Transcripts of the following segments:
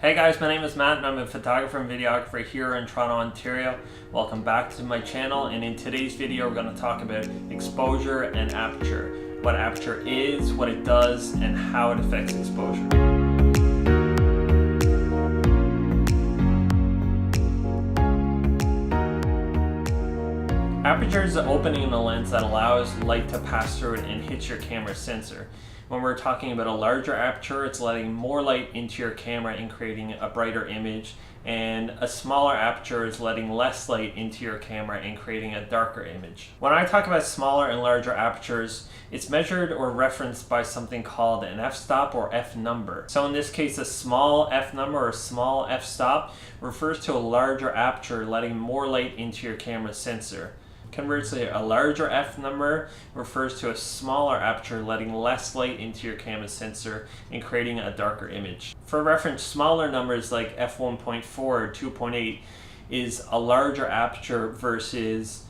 Hey guys, my name is Matt and I'm a photographer and videographer here in Toronto, Ontario. Welcome back to my channel, and in today's video we're going to talk about exposure and aperture. What aperture is, what it does, and how it affects exposure. Aperture is the opening in the lens that allows light to pass through it and hit your camera sensor. When we're talking about a larger aperture, it's letting more light into your camera and creating a brighter image, and a smaller aperture is letting less light into your camera and creating a darker image. When I talk about smaller and larger apertures, it's measured or referenced by something called an f-stop or f-number. So in this case, a small f-number or small f-stop refers to a larger aperture letting more light into your camera sensor. Conversely, a larger f-number refers to a smaller aperture letting less light into your camera sensor and creating a darker image. For reference, smaller numbers like f1.4 or 2.8 is a larger aperture versus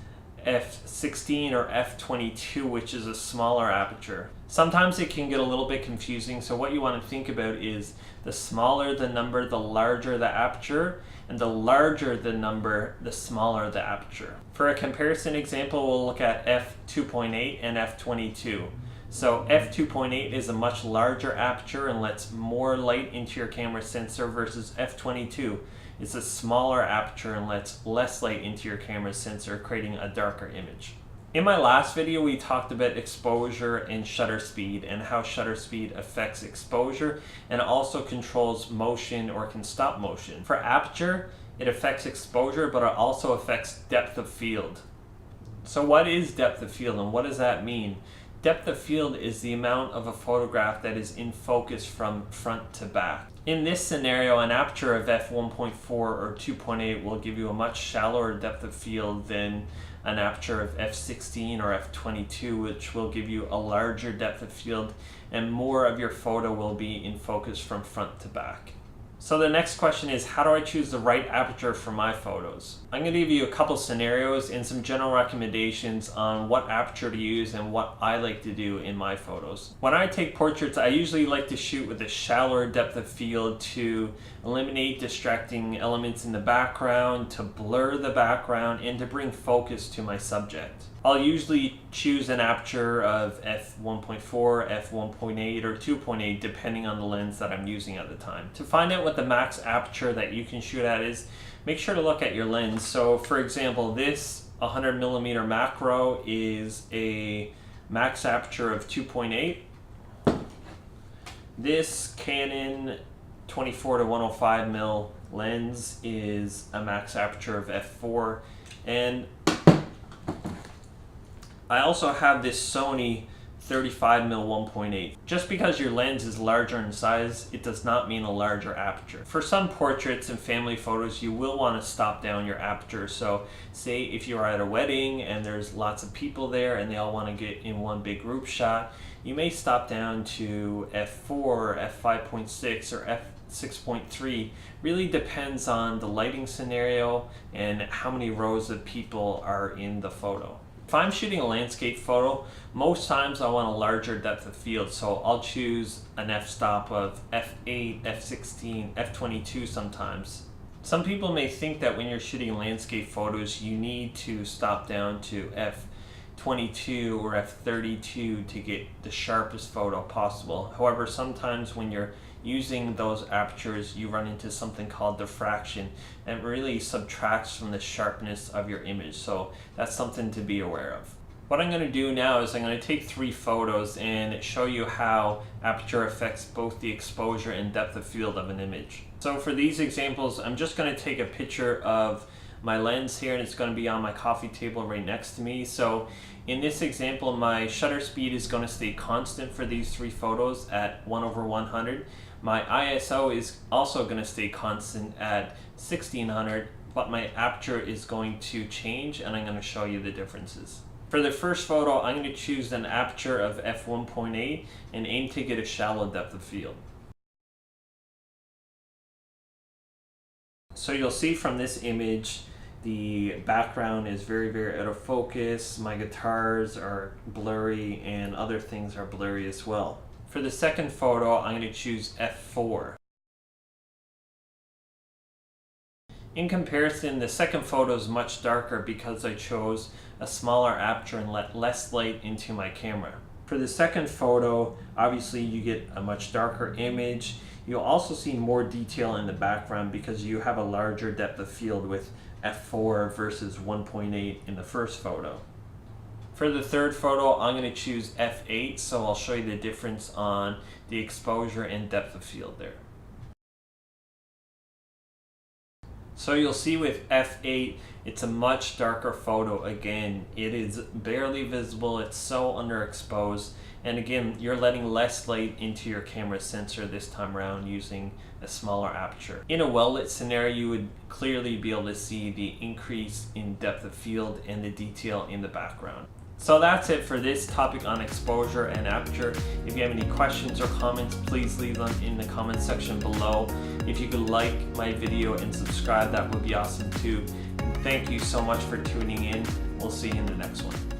f16 or f22, which is a smaller aperture. Sometimes it can get a little bit confusing, so what you want to think about is the smaller the number, the larger the aperture, and the larger the number, the smaller the aperture. For a comparison example, we'll look at f2.8 and f22. So f2.8 is a much larger aperture and lets more light into your camera sensor versus f22. It's a smaller aperture and lets less light into your camera sensor, creating a darker image. In my last video, we talked about exposure and shutter speed and how shutter speed affects exposure and also controls motion or can stop motion. For aperture, it affects exposure, but it also affects depth of field. So what is depth of field and what does that mean? Depth of field is the amount of a photograph that is in focus from front to back. In this scenario, an aperture of f1.4 or 2.8 will give you a much shallower depth of field than an aperture of f16 or f22, which will give you a larger depth of field and more of your photo will be in focus from front to back. So the next question is, how do I choose the right aperture for my photos? I'm going to give you a couple scenarios and some general recommendations on what aperture to use and what I like to do in my photos. When I take portraits, I usually like to shoot with a shallower depth of field to eliminate distracting elements in the background, to blur the background, and to bring focus to my subject. I'll usually choose an aperture of f1.4, f1.8, or 2.8 depending on the lens that I'm using at the time. To find out what the max aperture that you can shoot at is, make sure to look at your lens. So for example, this 100mm macro is a max aperture of 2.8. This Canon 24-105mm lens is a max aperture of f4, and I also have this Sony 35mm 1.8. Just because your lens is larger in size, it does not mean a larger aperture. For some portraits and family photos, you will want to stop down your aperture. So say if you're at a wedding and there's lots of people there and they all want to get in one big group shot, you may stop down to f4, f5.6, or f6.3. Really depends on the lighting scenario and how many rows of people are in the photo. If I'm shooting a landscape photo, most times I want a larger depth of field, so I'll choose an f-stop of f8, f16, f22 sometimes. Some people may think that when you're shooting landscape photos, you need to stop down to f22 or f32 to get the sharpest photo possible. However, sometimes when you're using those apertures, you run into something called diffraction, and it really subtracts from the sharpness of your image, so that's something to be aware of. What I'm going to do now is I'm going to take 3 photos and show you how aperture affects both the exposure and depth of field of an image. So for these examples, I'm just going to take a picture of my lens here, and it's going to be on my coffee table right next to me. So in this example, my shutter speed is going to stay constant for these 3 photos at 1/100. My ISO is also going to stay constant at 1600, but my aperture is going to change, and I'm going to show you the differences. For the first photo, I'm going to choose an aperture of f1.8 and aim to get a shallow depth of field. So you'll see from this image, the background is very out of focus, my guitars are blurry, and other things are blurry as well. For the second photo, I'm going to choose f4. In comparison, the second photo is much darker because I chose a smaller aperture and let less light into my camera. For the second photo, obviously you get a much darker image. You'll also see more detail in the background because you have a larger depth of field with f4 versus 1.8 in the first photo. For the third photo, I'm going to choose f8, so I'll show you the difference on the exposure and depth of field there. So you'll see with f8, it's a much darker photo. Again, it is barely visible, it's so underexposed, and again, you're letting less light into your camera sensor this time around using a smaller aperture. In a well-lit scenario, you would clearly be able to see the increase in depth of field and the detail in the background. So that's it for this topic on exposure and aperture. If you have any questions or comments, please leave them in the comment section below. If you could like my video and subscribe, that would be awesome too. And thank you so much for tuning in. We'll see you in the next one.